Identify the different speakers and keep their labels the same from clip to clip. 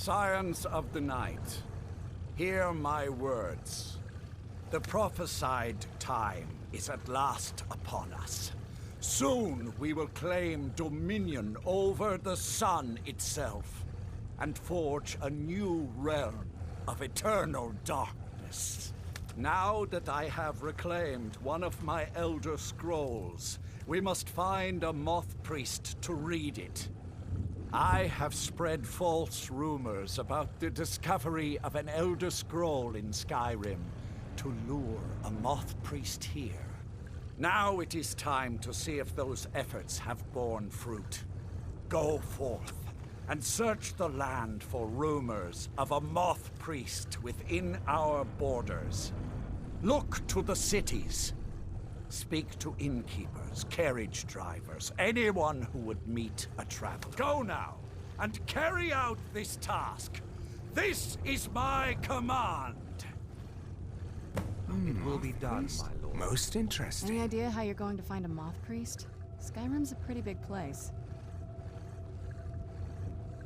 Speaker 1: Scions of the night, hear my words. The prophesied time is at last upon us. Soon we will claim dominion over the sun itself, and forge a new realm of eternal darkness. Now that I have reclaimed one of my Elder Scrolls, we must find a Moth Priest to read it. I have spread false rumors about the discovery of an Elder Scroll in Skyrim to lure a Moth Priest here. Now it is time to see if those efforts have borne fruit. Go forth and search the land for rumors of a Moth Priest within our borders. Look to the cities. Speak to innkeepers, carriage drivers, anyone who would meet a traveler. Go now, and carry out this task. This is my command.
Speaker 2: It will be done, my lord.
Speaker 3: Most interesting.
Speaker 4: Any idea how you're going to find a Moth Priest? Skyrim's a pretty big place.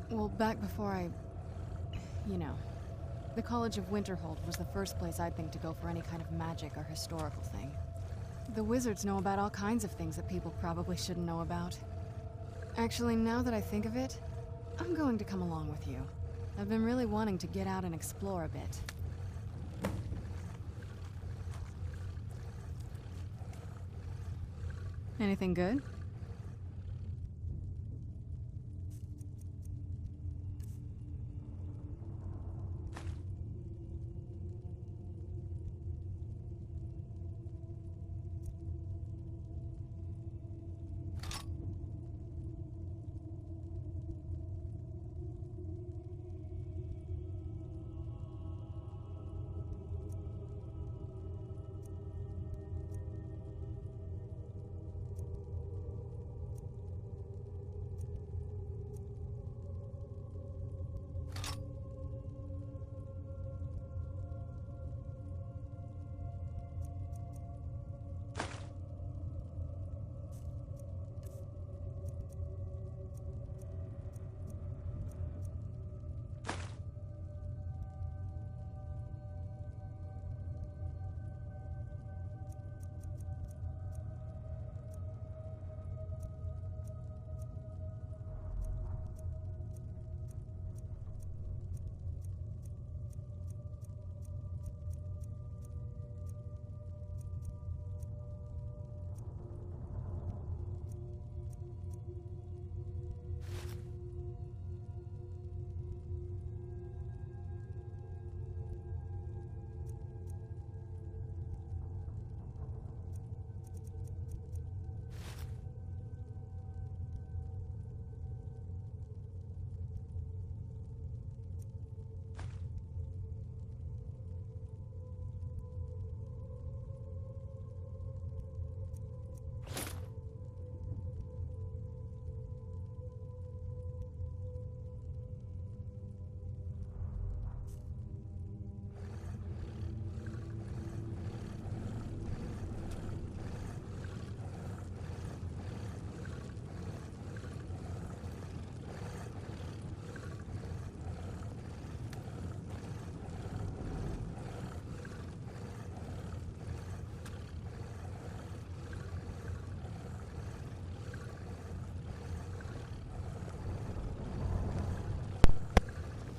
Speaker 4: Well, back before you know, the College of Winterhold was the first place I'd think to go for any kind of magic or historical thing. The wizards know about all kinds of things that people probably shouldn't know about. Actually, now that I think of it, I'm going to come along with you. I've been really wanting to get out and explore a bit. Anything good?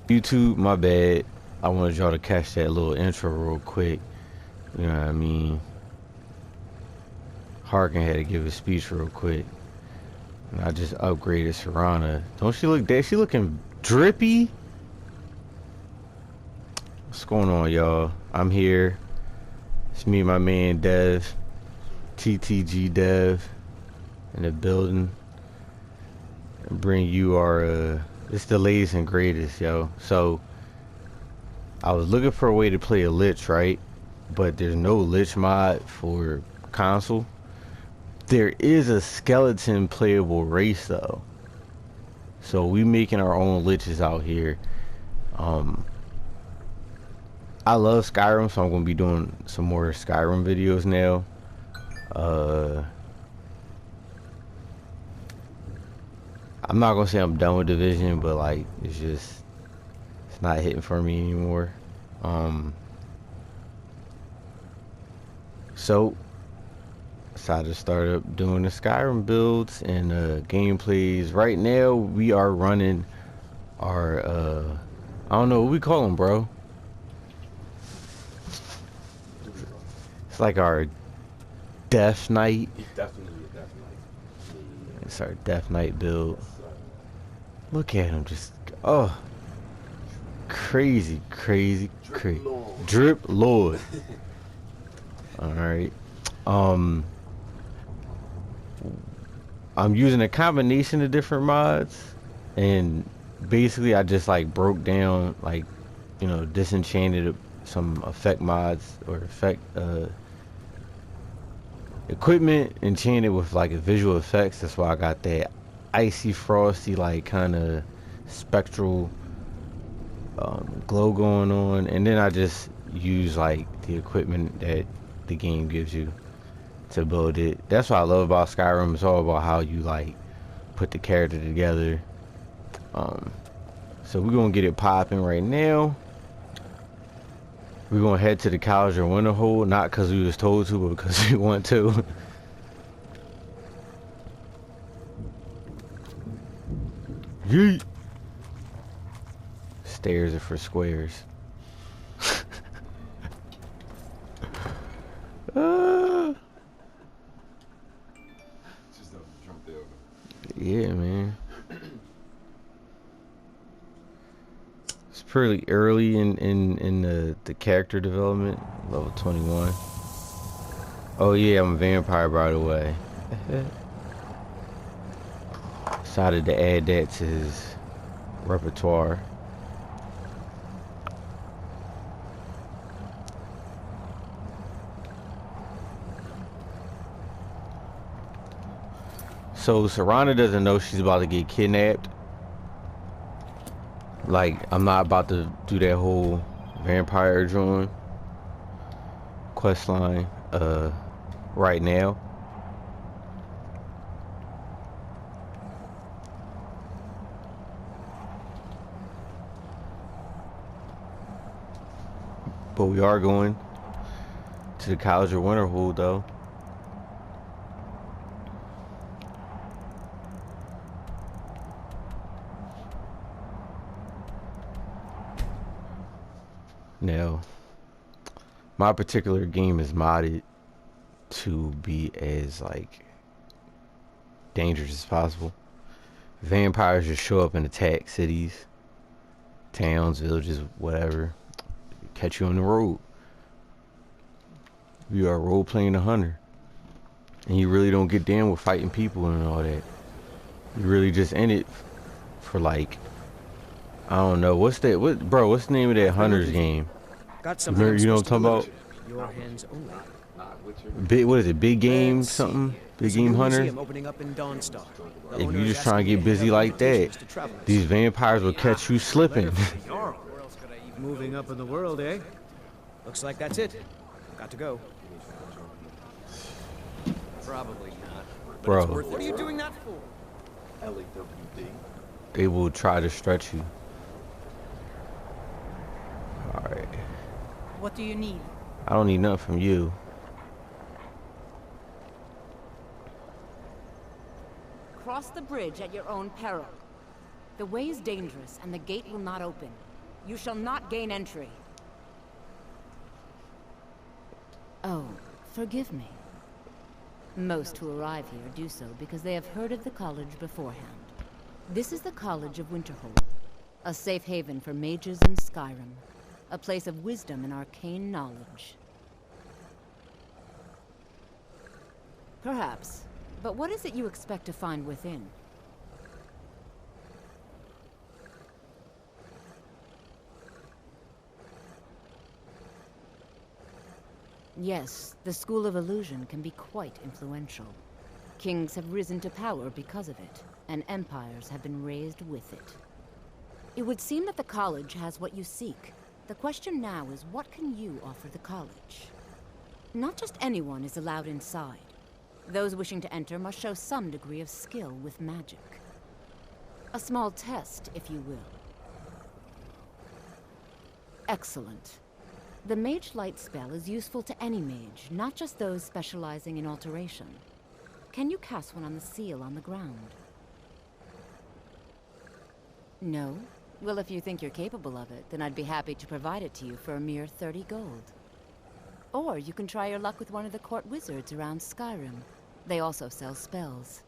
Speaker 5: YouTube, my bad. I wanted y'all to catch that little intro real quick. You know what I mean? Harkin had to give a speech real quick. And I just upgraded Serana. Don't she look dead? She looking drippy? What's going on, y'all? I'm here. It's me and my man Dev. TTGDEV in the building. And bring you our it's the latest and greatest, yo. So I was looking for a way to play a Lich, right? But there's no Lich mod for console. There is a skeleton playable race though. So we making our own Liches out here. I love Skyrim, so I'm gonna be doing some more Skyrim videos now. I'm not gonna say I'm done with Division, but like it's just It's not hitting for me anymore. So decided to start up doing the Skyrim builds and gameplays. Right now we are running our I don't know what we call them, bro. It's like our DeathKnight.
Speaker 2: It's definitely a DeathKnight.
Speaker 5: It's our DeathKnight build. Look at him, just crazy. Drip Lord. All right. I'm using a combination of different mods, and basically I just like broke down, like, you know, disenchanted some effect mods or effect equipment, enchanted with like a visual effects. That's why I got that icy frosty, like kind of spectral glow going on, and then I just use like the equipment that the game gives you to build it. That's what I love about Skyrim. It's all about how you like put the character together. So we're gonna get it popping right now. We're gonna head to the College of Winterhold, not because we was told to, but because we want to. Yeet. Stairs are for squares. Yeah, man. It's pretty early in the character development. Level 21. Oh yeah, I'm a vampire, by the way. Decided to add that to his repertoire. So Serana doesn't know she's about to get kidnapped. Like, I'm not about to do that whole vampire joint quest line right now. But we are going to the College of Winterhold though. Now, my particular game is modded to be as like dangerous as possible. Vampires just show up and attack cities, towns, villages, whatever. Catch you on the road. You are role playing a hunter, and you really don't get down with fighting people and all that. You're really just in it for like, I don't know, what's the name of that hunter's game?
Speaker 3: Got something.
Speaker 5: You know what I'm talking about?
Speaker 3: Your hands only.
Speaker 5: What is it? Big game something? Big game hunter?
Speaker 3: Opening up in Dawnstar.
Speaker 5: If you just trying to get busy like that, these vampires will catch you slipping.
Speaker 3: Moving up in the world, eh? Looks like that's it. Got to go. Probably not.
Speaker 5: Bro,
Speaker 3: What are you doing that for?
Speaker 2: LAWD.
Speaker 5: they will try to stretch you. Alright.
Speaker 6: What do you need?
Speaker 5: I don't need nothing from you.
Speaker 6: Cross the bridge at your own peril. The way is dangerous and the gate will not open. You shall not gain entry. Oh, forgive me. Most who arrive here do so because they have heard of the college beforehand. This is the College of Winterhold, a safe haven for mages in Skyrim, a place of wisdom and arcane knowledge. Perhaps, but what is it you expect to find within? Yes, the School of Illusion can be quite influential. Kings have risen to power because of it, and empires have been raised with it. It would seem that the college has what you seek. The question now is, what can you offer the college? Not just anyone is allowed inside. Those wishing to enter must show some degree of skill with magic. A small test, if you will. Excellent. The Mage Light spell is useful to any mage, not just those specializing in alteration. Can you cast one on the seal on the ground? No? Well, if you think you're capable of it, then I'd be happy to provide it to you for a mere 30 gold. Or you can try your luck with one of the court wizards around Skyrim. They also sell spells.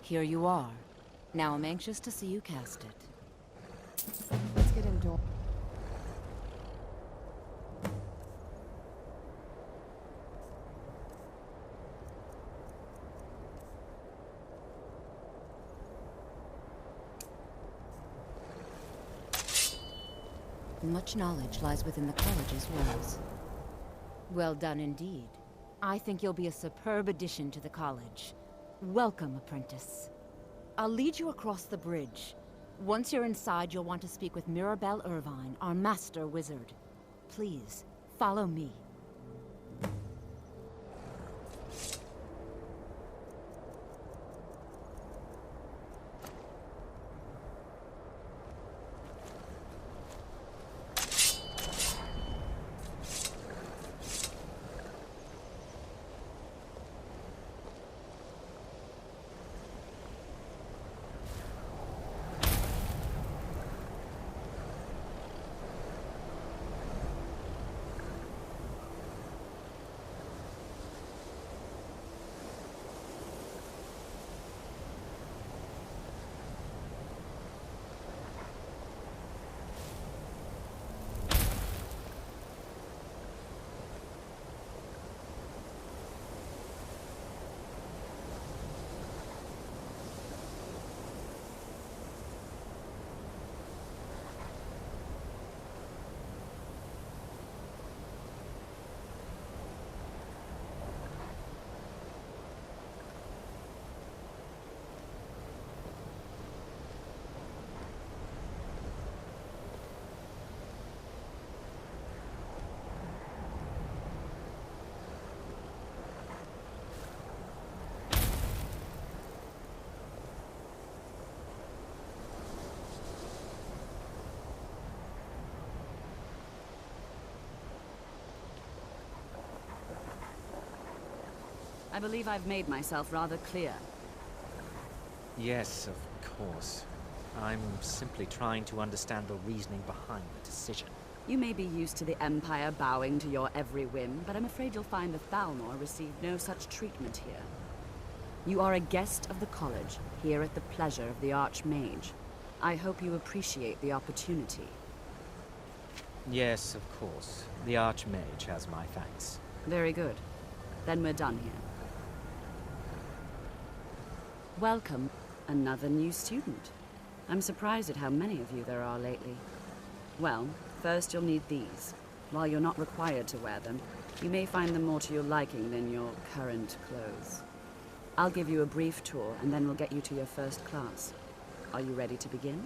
Speaker 6: Here you are. Now I'm anxious to see you cast it.
Speaker 4: Let's get indoors.
Speaker 6: Much knowledge lies within the college's walls. Well done indeed. I think you'll be a superb addition to the college. Welcome, apprentice. I'll lead you across the bridge. Once you're inside, you'll want to speak with Mirabelle Irvine, our master wizard. Please, follow me.
Speaker 7: I believe I've made myself rather clear.
Speaker 8: Yes, of course. I'm simply trying to understand the reasoning behind the decision.
Speaker 7: You may be used to the Empire bowing to your every whim, but I'm afraid you'll find the Thalmor received no such treatment here. You are a guest of the college, here at the pleasure of the Archmage. I hope you appreciate the opportunity.
Speaker 8: Yes, of course. The Archmage has my thanks.
Speaker 7: Very good. Then we're done here. Welcome, another new student. I'm surprised at how many of you there are lately. Well, first you'll need these. While you're not required to wear them, you may find them more to your liking than your current clothes. I'll give you a brief tour, and then we'll get you to your first class. Are you ready to begin?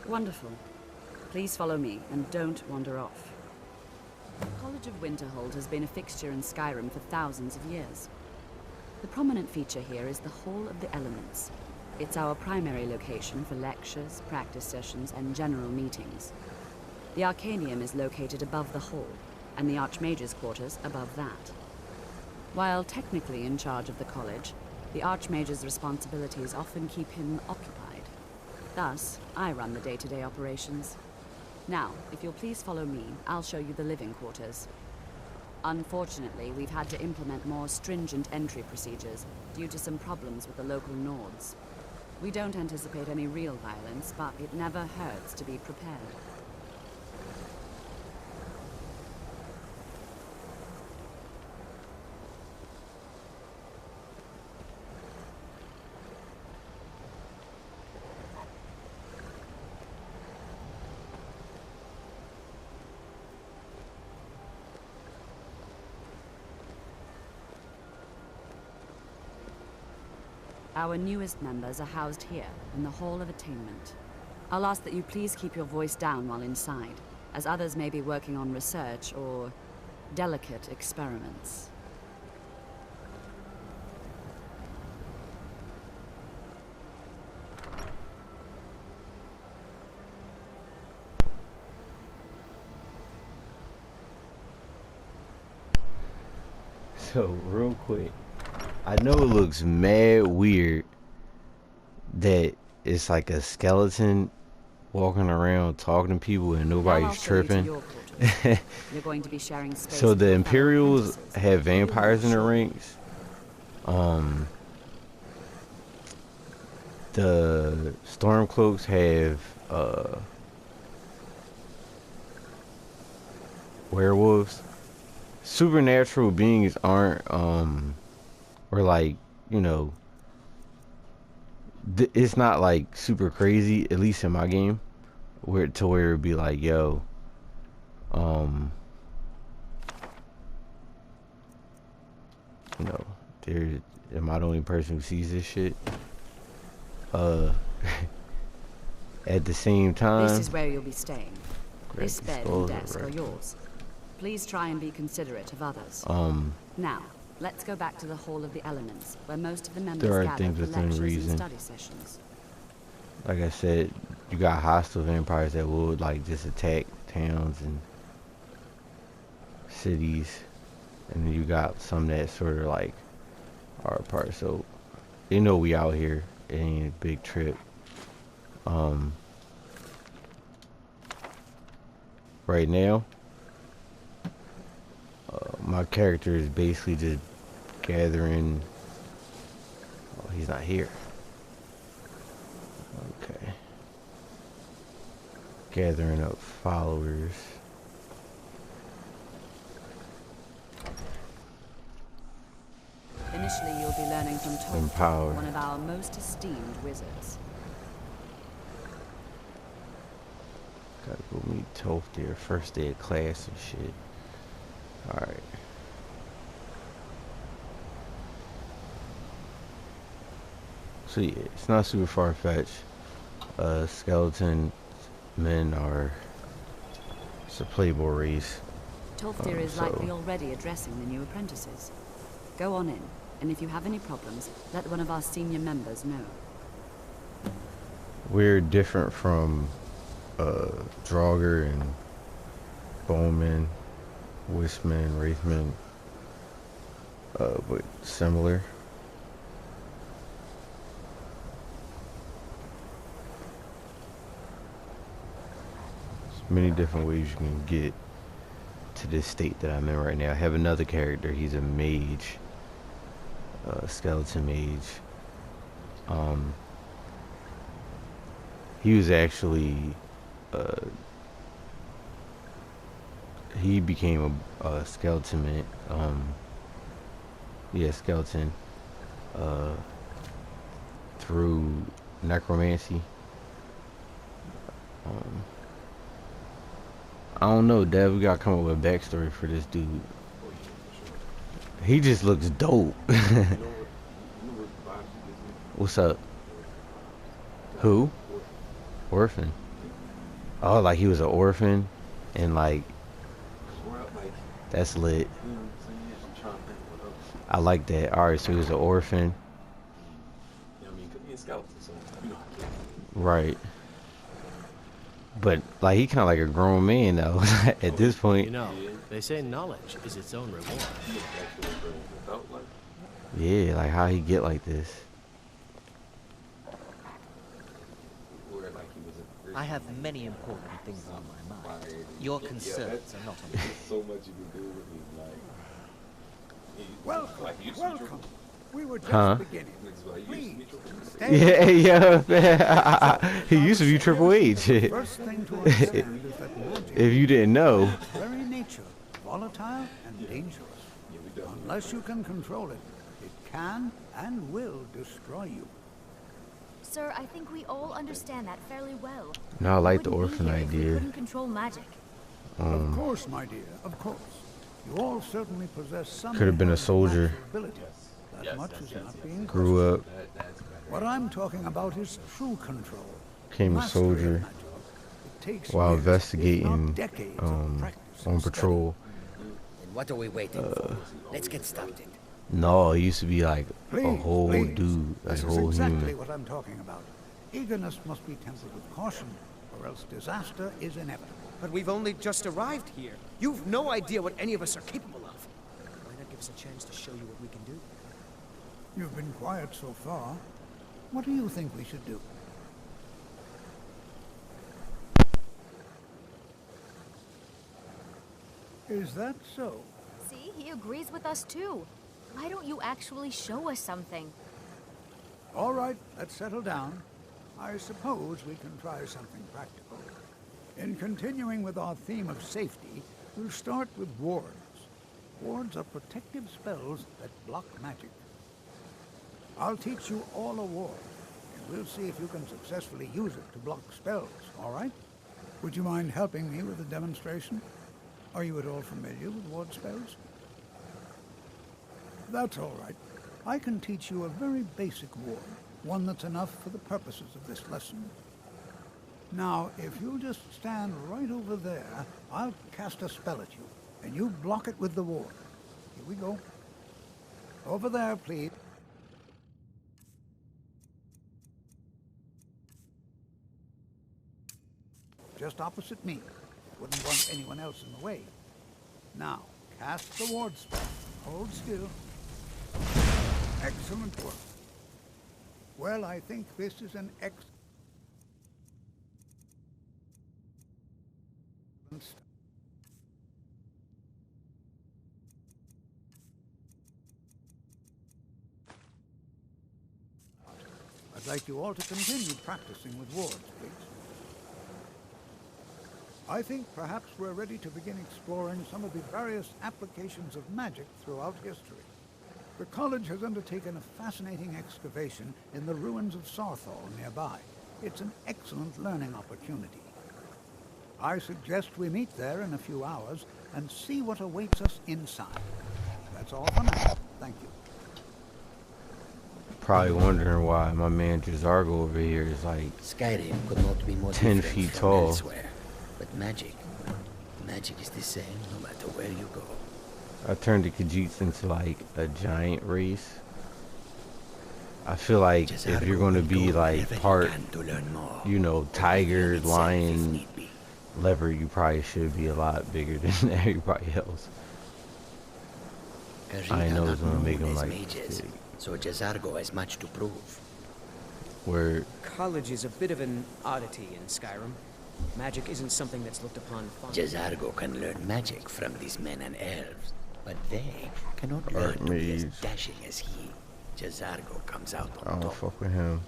Speaker 7: Wonderful. Please follow me, and don't wander off. The College of Winterhold has been a fixture in Skyrim for thousands of years. The prominent feature here is the Hall of the Elements. It's our primary location for lectures, practice sessions, and general meetings. The Arcanium is located above the hall, and the Archmage's quarters above that. While technically in charge of the college, the Archmage's responsibilities often keep him occupied. Thus, I run the day-to-day operations. Now, if you'll please follow me, I'll show you the living quarters. Unfortunately, we've had to implement more stringent entry procedures due to some problems with the local Nords. We don't anticipate any real violence, but it never hurts to be prepared. Our newest members are housed here, in the Hall of Attainment. I'll ask that you please keep your voice down while inside, as others may be working on research or delicate experiments.
Speaker 5: So, real quick, I know it looks mad weird that it's like a skeleton walking around talking to people and
Speaker 7: Now
Speaker 5: nobody's
Speaker 7: I'll show you to
Speaker 5: tripping.
Speaker 7: your quarters. You're going to be sharing space
Speaker 5: So
Speaker 7: with
Speaker 5: the
Speaker 7: your fellow
Speaker 5: Imperials
Speaker 7: apprentices.
Speaker 5: have vampires in their ranks. The Stormcloaks have werewolves. Supernatural beings aren't or like, you know, it's not like super crazy, at least in my game, where it'd be like, yo, you know, am I the only person who sees this shit? At the same time,
Speaker 7: This is where you'll be staying.
Speaker 5: Grab
Speaker 7: This
Speaker 5: these
Speaker 7: bed and
Speaker 5: skulls
Speaker 7: desk
Speaker 5: right
Speaker 7: are yours. Please try and be considerate of others. Now, let's go back to the Hall of the Elements, where most of the members
Speaker 5: There are
Speaker 7: gather
Speaker 5: things
Speaker 7: for
Speaker 5: within
Speaker 7: lectures
Speaker 5: reason.
Speaker 7: and study sessions.
Speaker 5: like I said, you got hostile vampires that will like just attack towns and cities, and then you got some that sort of like are apart. So they know we out here. It ain't a big trip. Right now, my character is basically just gathering. Oh, he's not here. Okay. Gathering up followers.
Speaker 7: Initially, you'll be learning from
Speaker 5: Empower.
Speaker 7: Tolkien, one of our most esteemed wizards.
Speaker 5: Gotta go meet Toph there. First day of class and shit. Alright. So yeah, it's not super far-fetched. Skeleton men are... It's a playboy race.
Speaker 7: Tolfdir is likely already addressing the new apprentices. Go on in, and if you have any problems, let one of our senior members know.
Speaker 5: We're different from Draugr and Bowman, Wisman, Wraithman, but similar. There's many different ways you can get to this state that I'm in right now. I have another character. He's a mage, skeleton mage. He was actually he became a skeleton man. Skeleton through necromancy. I don't know, Dev. We gotta come up with a backstory for this dude. He just looks dope. What's up? Who? Orphan. Oh, like he was an orphan, and like that's lit. I like that. All right, so he was an orphan. Right. But like he kind of like a grown man though at this point.
Speaker 9: You know, they say knowledge is its own reward.
Speaker 5: Yeah, like how he get like this?
Speaker 8: I have many important things on my mind. Your concerns are not on me.
Speaker 2: So much you can do with him,
Speaker 1: Welcome, welcome. We were just
Speaker 5: Huh?
Speaker 1: beginning. Please,
Speaker 5: Yeah, yeah. He used to be Triple H.
Speaker 1: first thing to understand is that magic
Speaker 5: If you didn't know.
Speaker 1: is very nature, volatile and dangerous. Unless you can control it, it can and will destroy you.
Speaker 10: Sir, I think we all understand that fairly well.
Speaker 5: No, I like the
Speaker 10: Wouldn't be
Speaker 5: orphan
Speaker 10: here if we
Speaker 5: idea.
Speaker 10: couldn't control magic.
Speaker 1: Of course, my dear, of course. You all certainly possess some
Speaker 5: Could have been a soldier.
Speaker 1: ability. That much is not being
Speaker 5: Grew up,
Speaker 1: What I'm talking about is true control.
Speaker 5: became a
Speaker 1: Mastery of
Speaker 5: soldier
Speaker 1: magic. It takes
Speaker 5: while
Speaker 1: years, if
Speaker 5: investigating
Speaker 1: not decades of practice
Speaker 5: on
Speaker 1: and
Speaker 5: patrol.
Speaker 11: Then what are we waiting for? Let's get started.
Speaker 5: No, he used to be like
Speaker 1: study.
Speaker 5: a whole
Speaker 1: Please,
Speaker 5: dude, like
Speaker 1: this
Speaker 5: a
Speaker 1: is
Speaker 5: whole
Speaker 1: exactly
Speaker 5: human.
Speaker 1: what I'm talking about. Eagerness must be tempered with caution, or else disaster is inevitable.
Speaker 3: But we've only just arrived here. You've no idea what any of us are capable of. Why not give us a chance to show you what we can do.
Speaker 12: You've been quiet so far. What do you think we should do? Is that so?
Speaker 10: See, he agrees with us too. Why don't you actually show us something?
Speaker 12: All right, let's settle down. I suppose we can try something practical. In continuing with our theme of safety, we'll start with wards. Wards are protective spells that block magic. I'll teach you all a ward, and we'll see if you can successfully use it to block spells, all right? Would you mind helping me with the demonstration? Are you at all familiar with ward spells? That's all right. I can teach you a very basic ward, one that's enough for the purposes of this lesson. Now, if you'll just stand right over there, I'll cast a spell at you, and you block it with the ward. Here we go. Over there, please. Just opposite me. Wouldn't want anyone else in the way. Now, cast the ward spell. Hold still. Excellent work. Well, I think this is an excellent start. I'd like you all to continue practicing with wards, please. I think perhaps we're ready to begin exploring some of the various applications of magic throughout history. The college has undertaken a fascinating excavation in the ruins of Sarthal nearby. It's an excellent learning opportunity. I suggest we meet there in a few hours and see what awaits us inside. That's all for now. Thank you.
Speaker 5: Probably wondering why my man Jazargo over here is like
Speaker 11: Skyrim could not be more
Speaker 5: 10
Speaker 11: different
Speaker 5: feet
Speaker 11: from
Speaker 5: tall.
Speaker 11: elsewhere. But magic is the same no matter where you go.
Speaker 5: I turned the Khajiits into like a giant race. I feel like if you're going to be like part, you know, tiger, lion, leopard, you probably should be a lot bigger than everybody else. I know it's going to make them like
Speaker 11: mages, so Jazargo has much to prove.
Speaker 5: Where
Speaker 3: College is a bit of an oddity in Skyrim. Magic isn't something that's looked upon fondly.
Speaker 11: Jazargo can learn magic from these men and elves, but they cannot learn to be as dashing as he. Jazargo comes out on
Speaker 5: I don't
Speaker 11: top.
Speaker 5: fuck with him.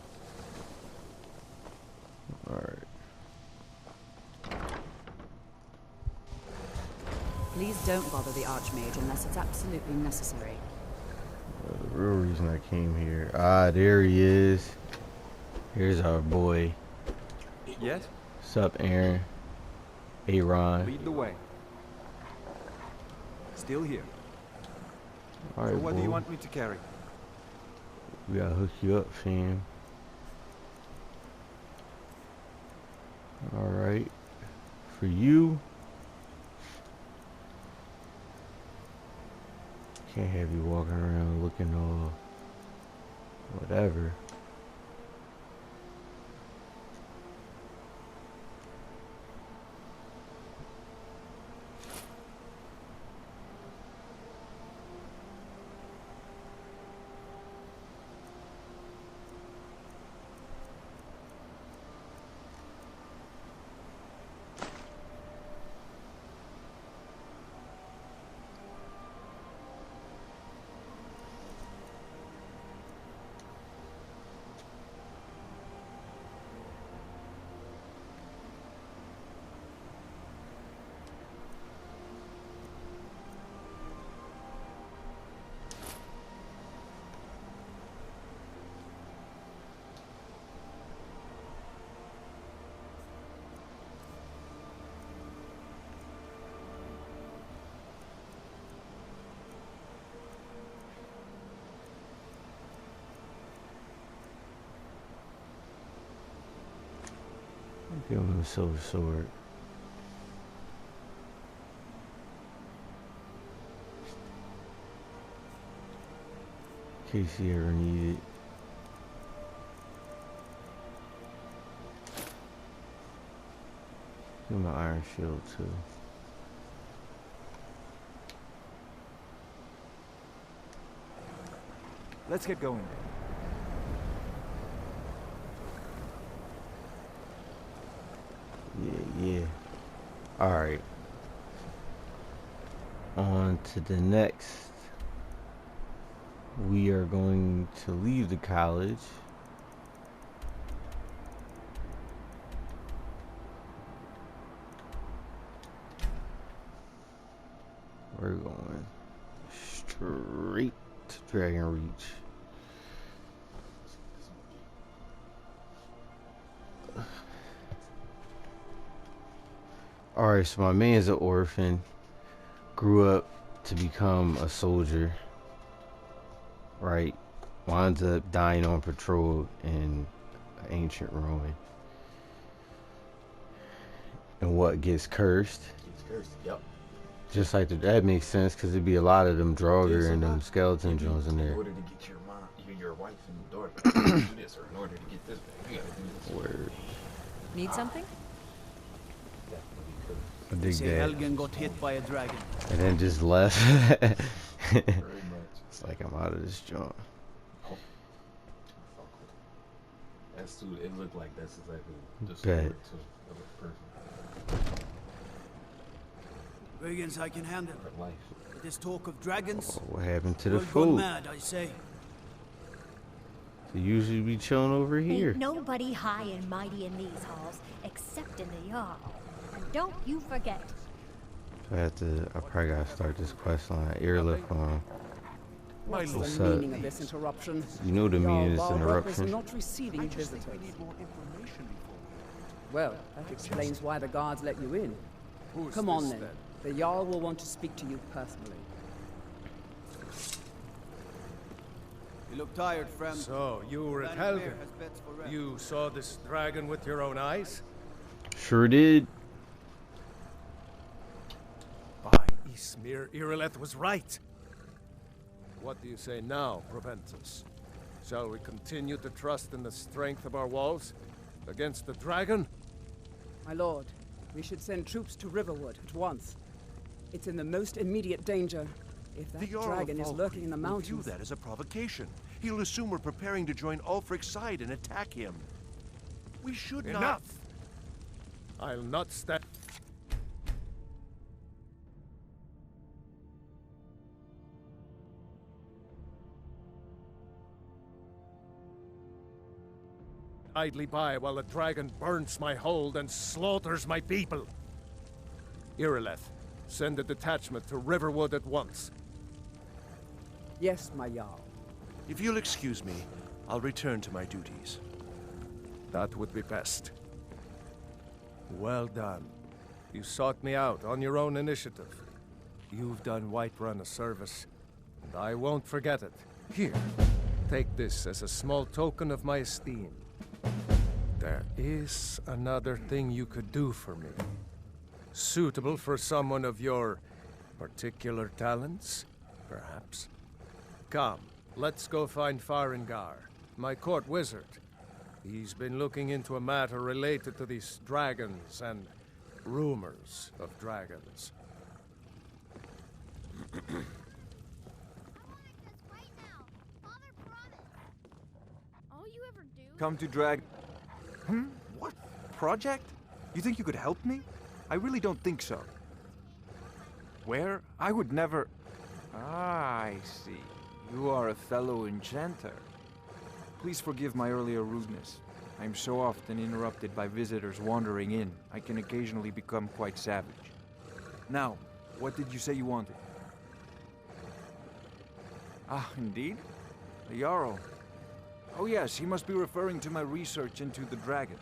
Speaker 5: Alright.
Speaker 7: Please don't bother the Archmage unless it's absolutely necessary.
Speaker 5: The real reason I came here. Ah, there he is. Here's our boy.
Speaker 13: Yes?
Speaker 5: Sup, Aaron? Aaron.
Speaker 13: Lead the way. Still here.
Speaker 5: Alright,
Speaker 13: so what
Speaker 5: boy.
Speaker 13: do you want me to carry?
Speaker 5: We gotta hook you up, fam. Alright. For you. Can't have you walking around looking all whatever. Give him a silver sword. In case he ever need it. Give him an iron shield too.
Speaker 13: Let's get going.
Speaker 5: Yeah. Alright. On to the next. We are going to leave the college. We're going straight to Dragon Reach. Alright, so my man's an orphan. Grew up to become a soldier. Right? Winds up dying on patrol in an ancient ruin. And what gets cursed?
Speaker 2: Gets cursed, yep.
Speaker 5: Just like that makes sense, because there'd be a lot of them Draugr and them skeleton drones in there.
Speaker 2: In order to get your mom, your wife and daughter, do this, or in order to get this, you gotta do this.
Speaker 5: Word.
Speaker 7: Need something?
Speaker 5: I dig that.
Speaker 3: Helgen got hit by a dragon.
Speaker 5: And then just left.
Speaker 2: Very much.
Speaker 5: It's like I'm out of this joint.
Speaker 2: That's too. It looked like that's exactly the
Speaker 5: Bet.
Speaker 2: story of a person.
Speaker 3: Brigands I can handle.
Speaker 2: Life.
Speaker 3: But this talk of dragons.
Speaker 5: Oh, what happened to the
Speaker 3: World gone
Speaker 5: food?
Speaker 3: mad, I say.
Speaker 5: They usually be chilling over here.
Speaker 10: Ain't nobody high and mighty in these halls, except in the Jarl. And don't you forget.
Speaker 5: So I probably gotta start this quest line. Earlift on.
Speaker 14: What's
Speaker 5: What's
Speaker 14: the
Speaker 5: up?
Speaker 14: meaning of this interruption?
Speaker 5: You know the meaning of this
Speaker 14: Jarl Balrog is
Speaker 5: interruption.
Speaker 14: not receiving visitors. Well, that explains why the guards let you in. Come on then. The Jarl will want to speak to you personally.
Speaker 3: You look tired, friend.
Speaker 15: So, you were at Helgen. You saw this dragon with your own eyes?
Speaker 5: Sure did.
Speaker 15: By Ysmir, Irileth was right. What do you say now, Proventus? Shall we continue to trust in the strength of our walls against the dragon?
Speaker 14: My lord, we should send troops to Riverwood at once. It's in the most immediate danger. If that dragon is lurking in the mountains...
Speaker 16: Will view that as a provocation. He'll assume we're preparing to join Ulfric's side and attack him. We should not...
Speaker 15: Enough! I'll not stand... idly by while the dragon burns my hold and slaughters my people. Irileth, send a detachment to Riverwood at once.
Speaker 14: Yes, my Jarl.
Speaker 16: If you'll excuse me, I'll return to my duties.
Speaker 15: That would be best. Well done. You sought me out on your own initiative. You've done Whiterun a service, and I won't forget it. Here, take this as a small token of my esteem. There is another thing you could do for me. Suitable for someone of your particular talents, perhaps. Come, let's go find Farengar, my court wizard. He's been looking into a matter related to these dragons and rumors of dragons.
Speaker 13: Come to drag... What? Project? You think you could help me? I really don't think so. Where? I would never... Ah, I see. You are a fellow enchanter. Please forgive my earlier rudeness. I'm so often interrupted by visitors wandering in, I can occasionally become quite savage. Now, what did you say you wanted? Ah, indeed? The Jarl. Oh yes, he must be referring to my research into the dragons.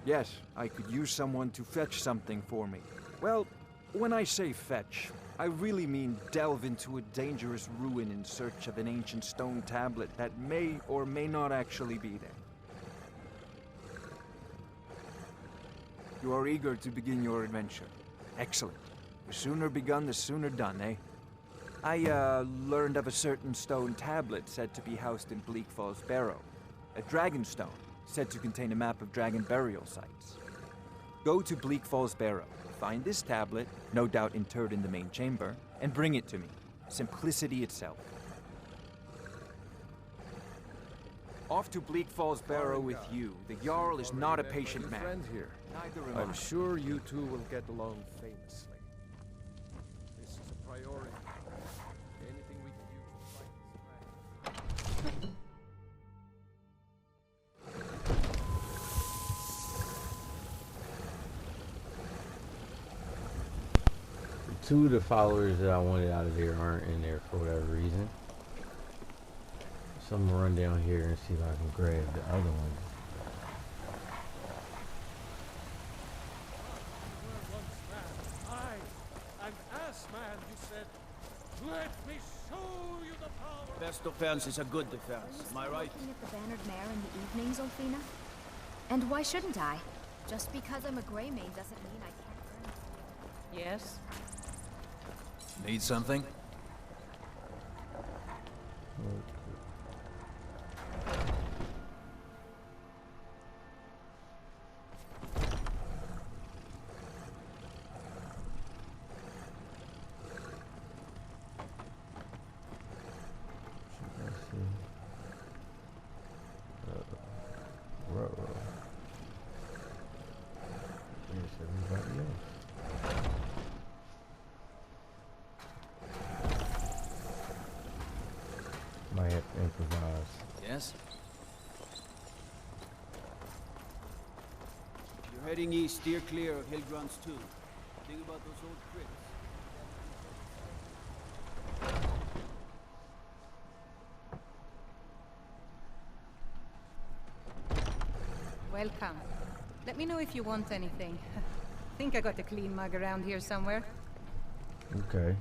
Speaker 13: Yes, I could use someone to fetch something for me. Well, when I say fetch, I really mean delve into a dangerous ruin in search of an ancient stone tablet that may or may not actually be there. You are eager to begin your adventure. Excellent. The sooner begun, the sooner done, eh? I learned of a certain stone tablet said to be housed in Bleak Falls Barrow. A dragon stone, said to contain a map of dragon burial sites. Go to Bleak Falls Barrow, find this tablet, no doubt interred in the main chamber, and bring it to me. Simplicity itself. Off to Bleak Falls Barrow with you. The Jarl is not a patient man.
Speaker 15: Friend here.
Speaker 13: Neither am
Speaker 15: I'm
Speaker 13: I.
Speaker 15: sure you two will get along famously. This is a priority. Anything we can do to fight this threat.
Speaker 5: Two of the followers that I wanted out of there aren't in there for whatever reason. So I'm gonna run down here and see if I can grab the other one.
Speaker 15: An ass man, you said. Let me show you the power.
Speaker 3: Best defense is a good defense. Am I right?
Speaker 17: Looking at the bannered mare in the evenings, Olfina? And why shouldn't I? Just because I'm a Grey Mane doesn't mean I can't earn.
Speaker 6: Yes?
Speaker 3: Need something?
Speaker 5: Might have to improvise.
Speaker 3: Yes? If you're heading east, steer clear of Hillgrunts too. Think about those old crits.
Speaker 6: Welcome. Let me know if you want anything. Think I got a clean mug around here somewhere.
Speaker 5: Okay.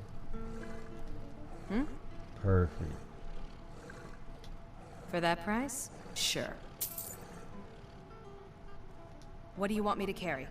Speaker 5: Perfect.
Speaker 18: For that price? Sure. What do you want me to carry?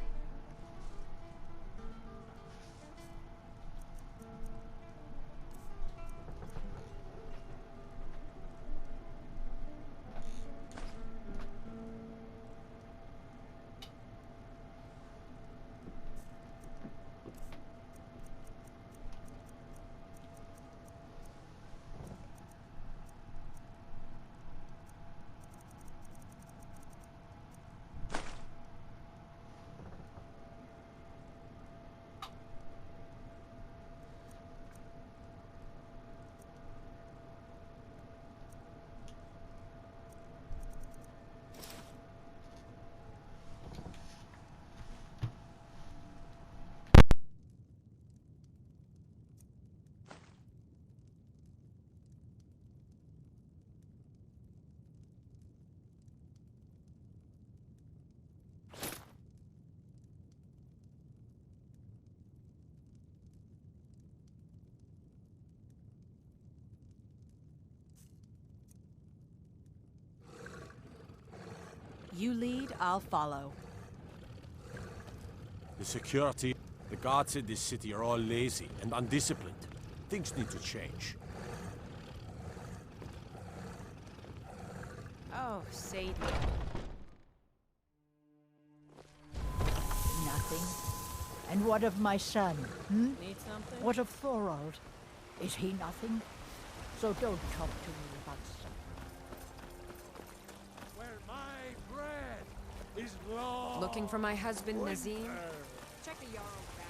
Speaker 18: You lead, I'll follow.
Speaker 15: The security, the guards in this city are all lazy and undisciplined. Things need to change.
Speaker 18: Oh, Sadie.
Speaker 10: Nothing. And what of my son?
Speaker 18: Need something?
Speaker 10: What of Thorold? Is he nothing? So don't talk to me about stuff.
Speaker 15: Where my bread is long.
Speaker 18: Looking for my husband, Nazim? Check the Jarl back.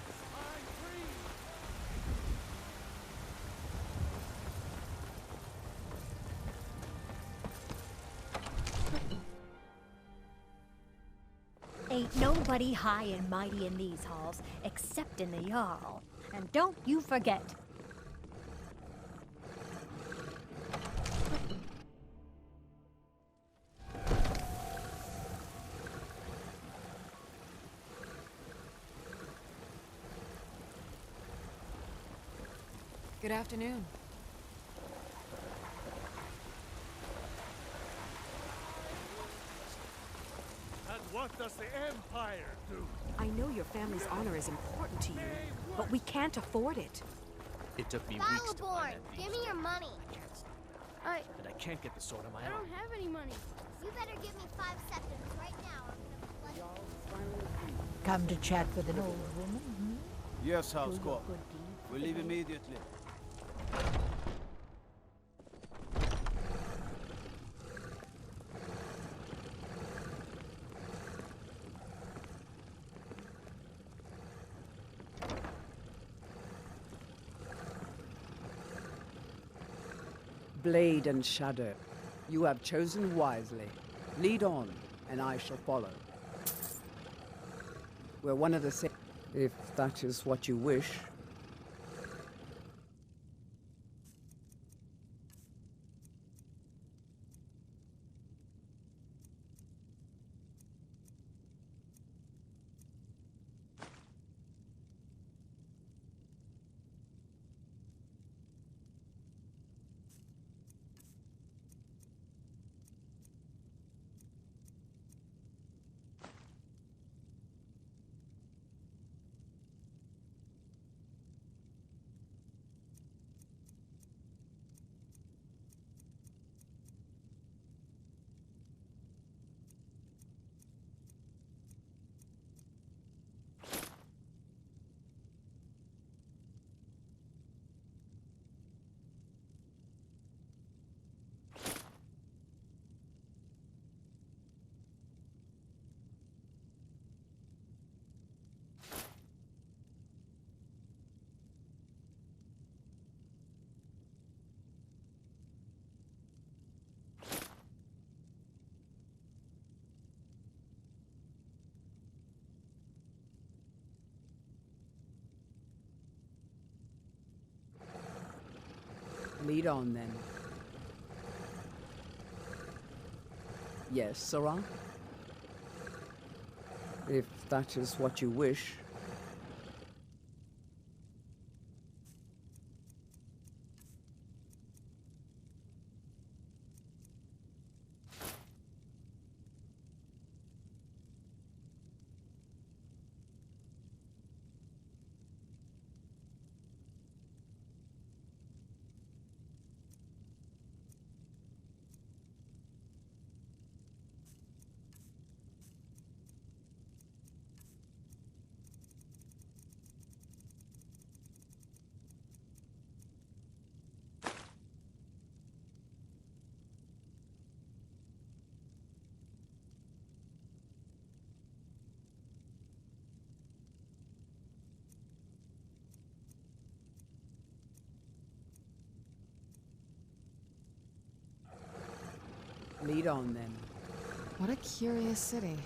Speaker 10: Ain't nobody high and mighty in these halls, except in the Jarl. And don't you forget.
Speaker 18: Good afternoon.
Speaker 15: And what does the Empire do?
Speaker 18: I know your family's honor is important to you, but we can't afford it.
Speaker 9: It took me weeks to
Speaker 19: Battleborn,
Speaker 9: find that
Speaker 19: give
Speaker 9: beast.
Speaker 19: me your money.
Speaker 9: And I can't get the sword on my
Speaker 19: I
Speaker 9: own.
Speaker 19: don't have any money. You better give me 5 seconds right now. I'm gonna
Speaker 10: Come to chat with an old woman?
Speaker 3: Yes,
Speaker 10: Do
Speaker 3: House
Speaker 10: your
Speaker 3: Corp.
Speaker 10: good deed for
Speaker 3: We
Speaker 10: the
Speaker 3: leave
Speaker 10: day.
Speaker 3: immediately.
Speaker 14: Blade and shadow. You have chosen wisely. Lead on, and I shall follow. We're one of the same, if that is what you wish. Lead on, then. Yes, Sarah? If that is what you wish. Lead on, then.
Speaker 4: What a curious city.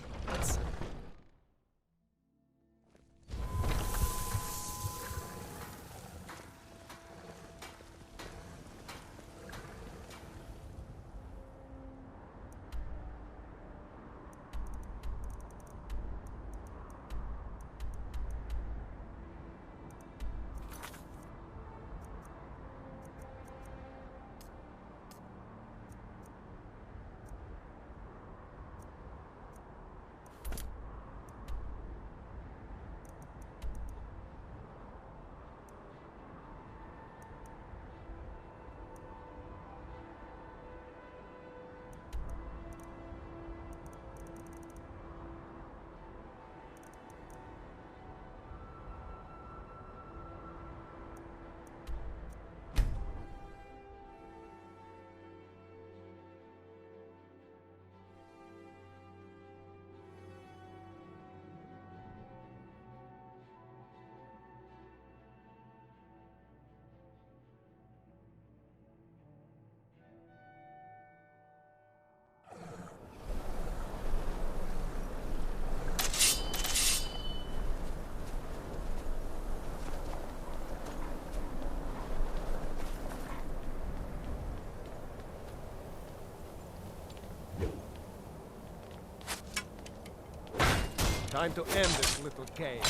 Speaker 15: Time to end this little game.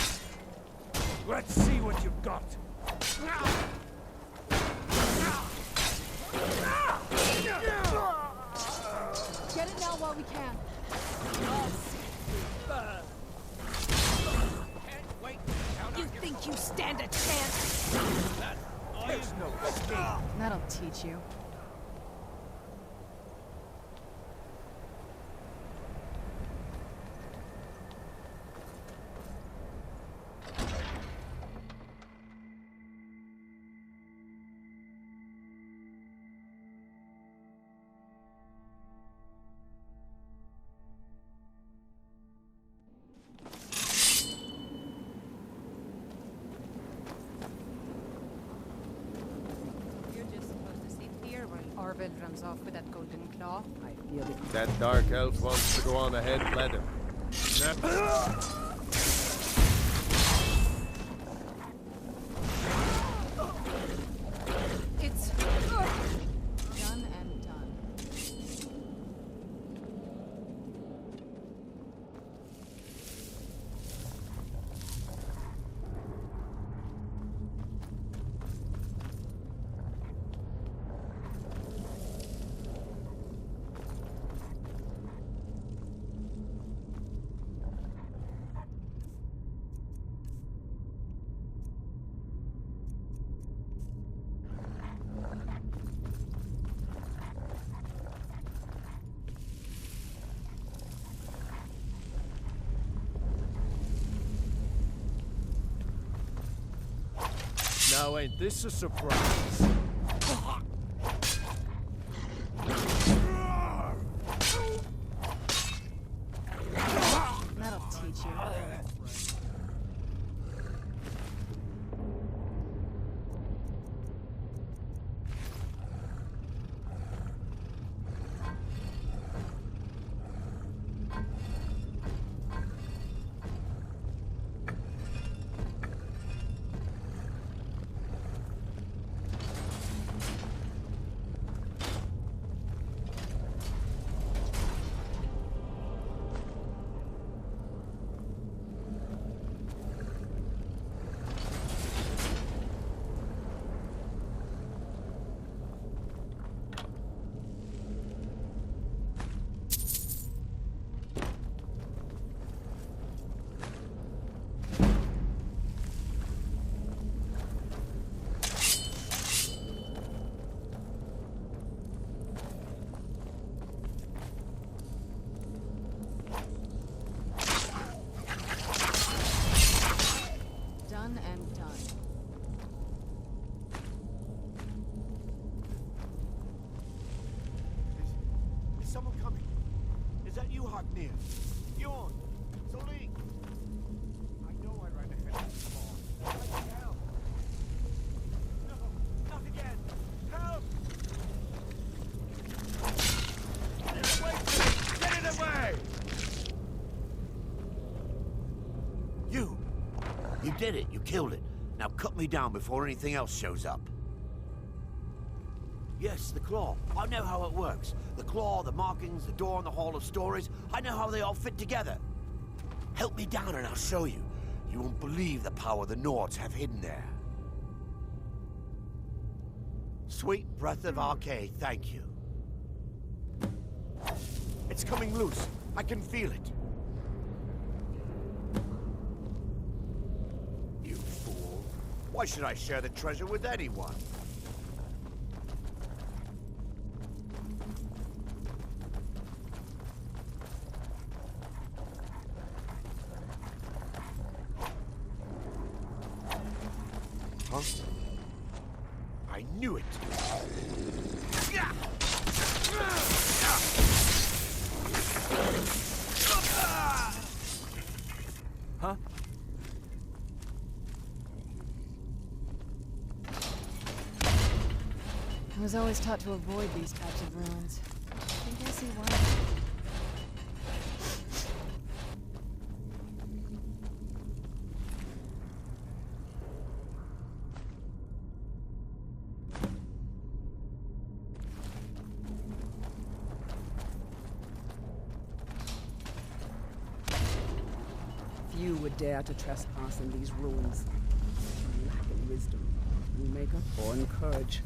Speaker 15: Let's see what you've got.
Speaker 4: Get it now while we can.
Speaker 18: You think you stand a chance?
Speaker 15: There's no escape.
Speaker 4: That'll teach you.
Speaker 6: You're just supposed to sit here
Speaker 20: Morvid runs off with that golden claw.
Speaker 14: I feel it.
Speaker 15: That dark elf wants to go on ahead, let him.
Speaker 4: It's done and done.
Speaker 15: Now ain't this a surprise?
Speaker 4: That'll teach you. Done and done.
Speaker 21: Is someone coming? Is that you, Hognir? Bjorn? Soling? I know I ran ahead of the ball. What the hell? No, not again! Help! Get it away from me! Get it away! You did it. You killed it. Now cut me down before anything else shows up. Yes, the claw. I know how it works. The claw, the markings, the door in the Hall of Stories. I know how they all fit together. Help me down and I'll show you. You won't believe the power the Nords have hidden there. Sweet breath of Arcade, thank you. It's coming loose. I can feel it. You fool. Why should I share the treasure with anyone? Huh? I knew it!
Speaker 14: Huh?
Speaker 4: I was always taught to avoid these types of ruins. I think I see why.
Speaker 14: Few would dare to trespass in these ruins. You lack in wisdom. You make up or in courage.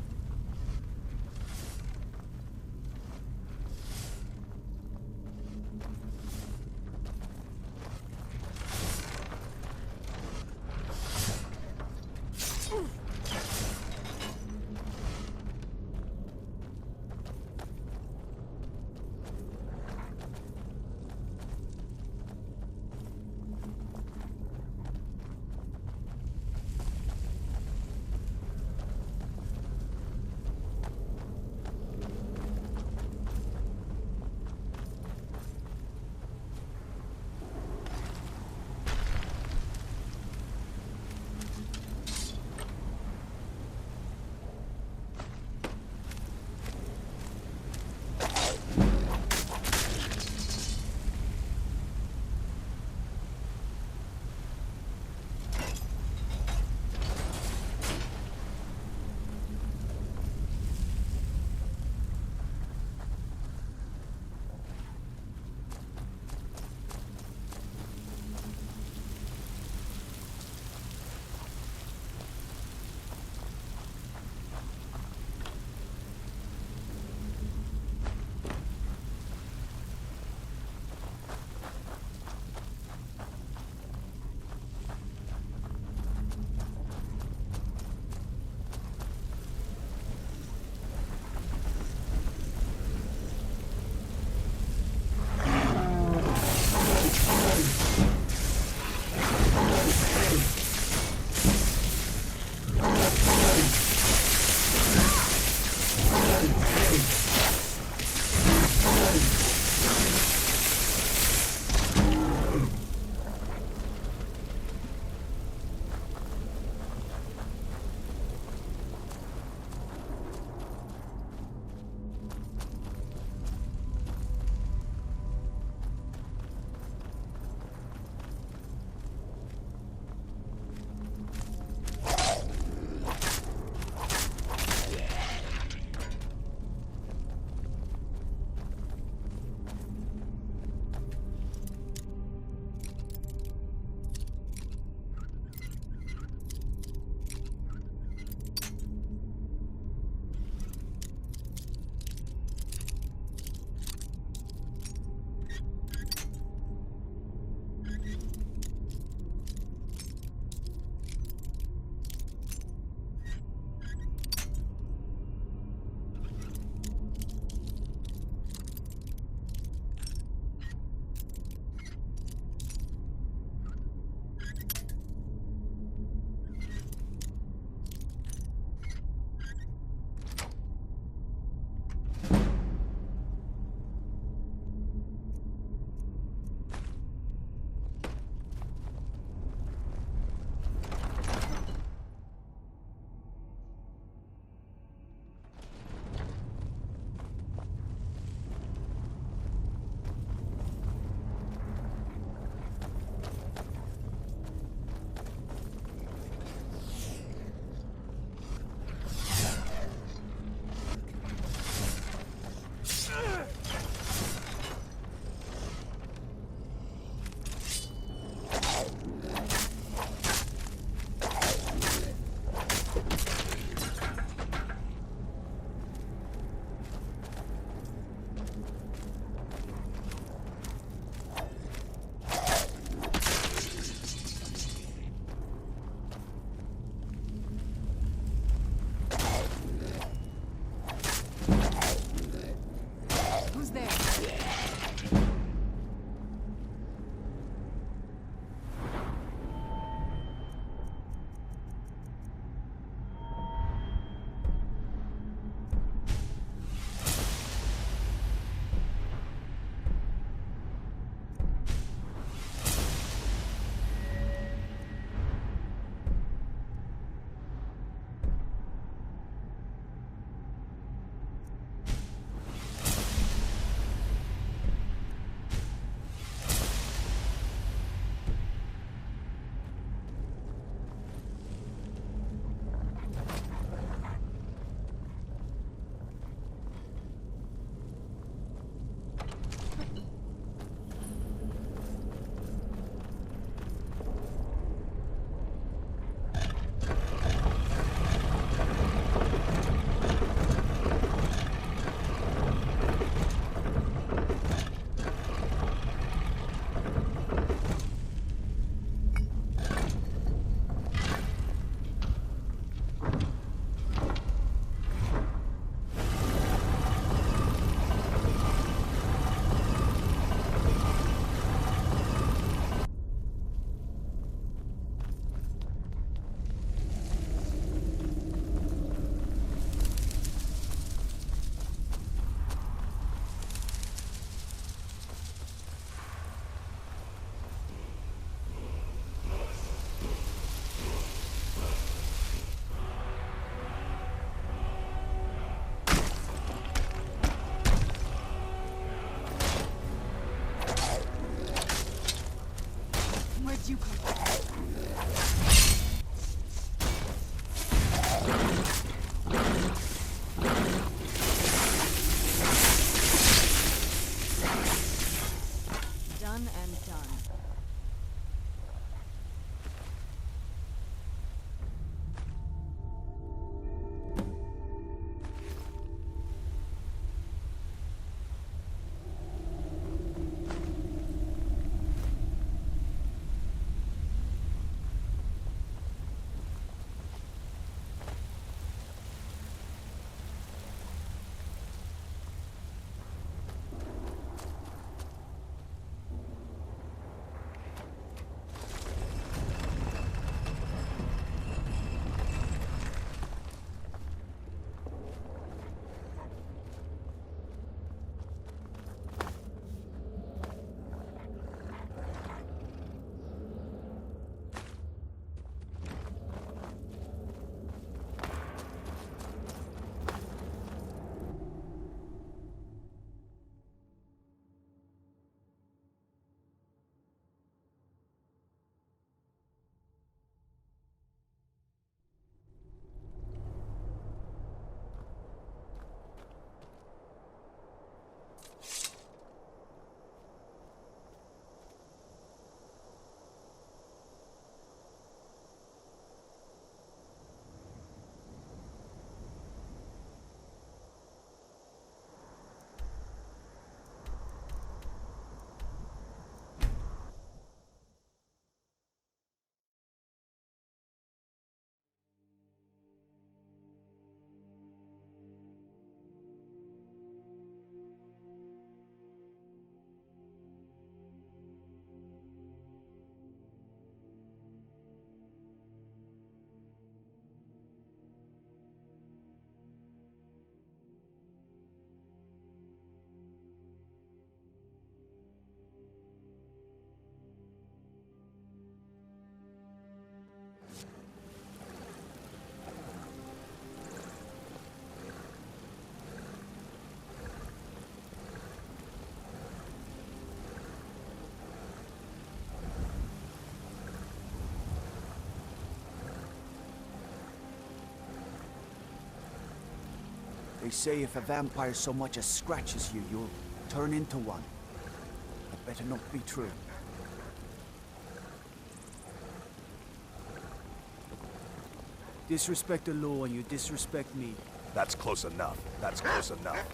Speaker 4: Done and done.
Speaker 8: They say if a vampire so much as scratches you, you'll turn into one. That better not be true.
Speaker 3: Disrespect the law and you disrespect me.
Speaker 15: That's close enough. That's close enough.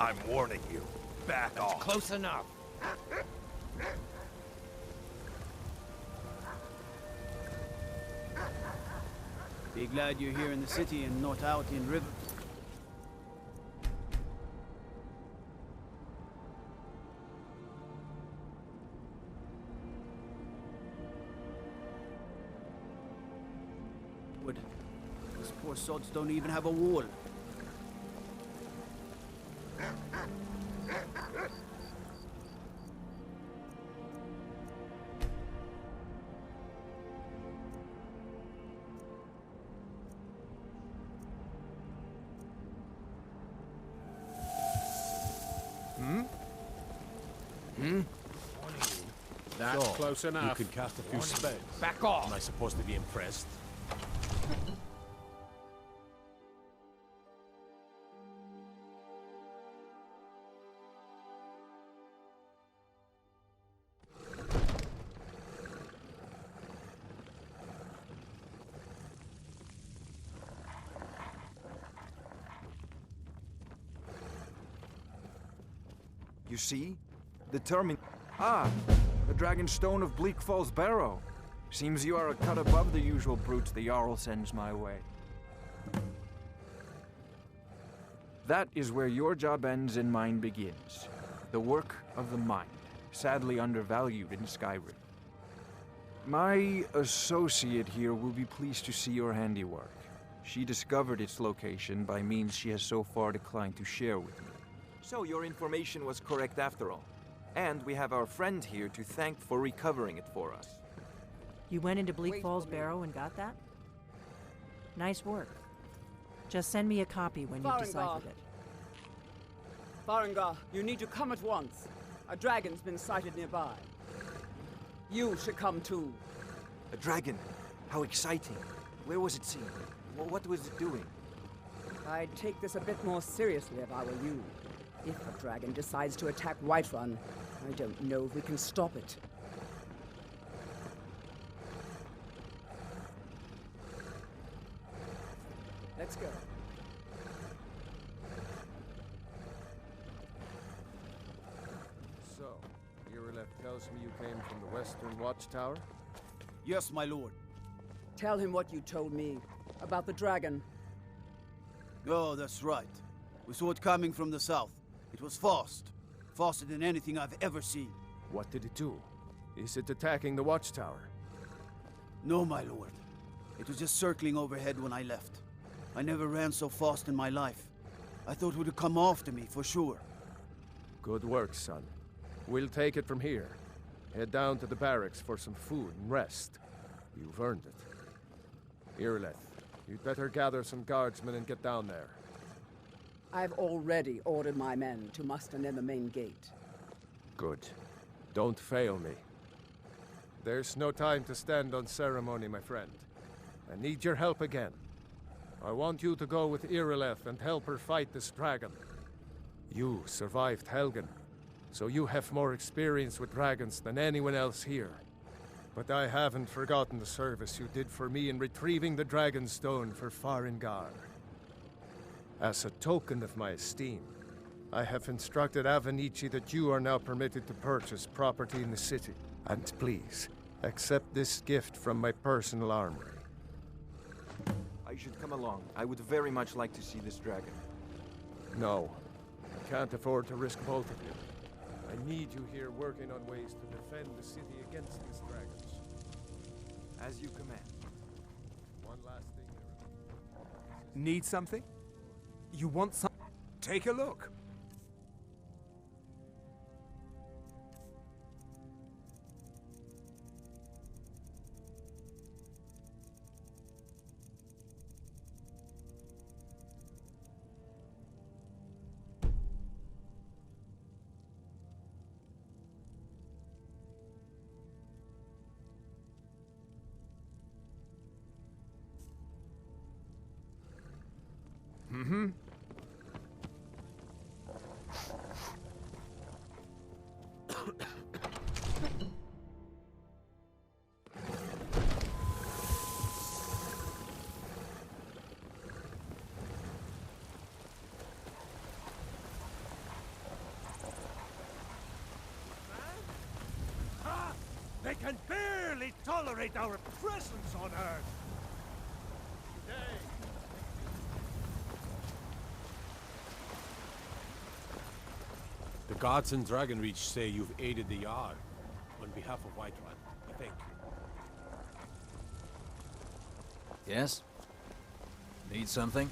Speaker 15: I'm warning you. Back off.
Speaker 9: Close enough.
Speaker 3: Be glad you're here in the city and not out in river. These poor sods don't even have a wall.
Speaker 9: That's
Speaker 22: So,
Speaker 9: close enough.
Speaker 22: You could cast a few spells.
Speaker 9: Back off.
Speaker 22: Am I supposed to be impressed?
Speaker 13: You see? Determined. Ah, the Dragon Stone of Bleak Falls Barrow. Seems you are a cut above the usual brutes the Jarl sends my way. That is where your job ends and mine begins. The work of the mind, sadly undervalued in Skyrim. My associate here will be pleased to see your handiwork. She discovered its location by means she has so far declined to share with me. So your information was correct after all. And we have our friend here to thank for recovering it for us.
Speaker 23: You went into Bleak Falls Barrow and got that? Nice work. Just send me a copy when you've deciphered it.
Speaker 14: Farengar, you need to come at once. A dragon's been sighted nearby. You should come too.
Speaker 13: A dragon. How exciting. Where was it seen? What was it doing?
Speaker 14: I'd take this a bit more seriously if I were you. If a dragon decides to attack Whiterun, I don't know if we can stop it. Let's go.
Speaker 15: So, Irileth tells me you came from the Western Watchtower?
Speaker 8: Yes, my lord.
Speaker 14: Tell him what you told me about the dragon.
Speaker 8: Oh, that's right. We saw it coming from the south. It was fast. Faster than anything I've ever seen.
Speaker 15: What did it do? Is it attacking the Watchtower?
Speaker 8: No, my lord. It was just circling overhead when I left. I never ran so fast in my life. I thought it would come after me, for sure.
Speaker 15: Good work, son. We'll take it from here. Head down to the barracks for some food and rest. You've earned it. Irileth, you'd better gather some guardsmen and get down there.
Speaker 14: I've already ordered my men to muster near the main gate.
Speaker 15: Good. Don't fail me. There's no time to stand on ceremony, my friend. I need your help again. I want you to go with Irileth and help her fight this dragon. You survived Helgen, so you have more experience with dragons than anyone else here. But I haven't forgotten the service you did for me in retrieving the Dragon Stone for Farengar. As a token of my esteem, I have instructed Avenici that you are now permitted to purchase property in the city. And please, accept this gift from my personal armory.
Speaker 13: I should come along. I would very much like to see this dragon.
Speaker 15: No, I can't afford to risk both of you. I need you here working on ways to defend the city against these dragons.
Speaker 13: As you command.
Speaker 15: One last thing.
Speaker 13: Need something? You want some? Take a look. Mm-hmm.
Speaker 22: They can barely tolerate our presence on Earth. Today.
Speaker 9: The guards in Dragonreach say you've aided the Jarl on behalf of Whiterun. Thank you.
Speaker 1: Yes? Need something?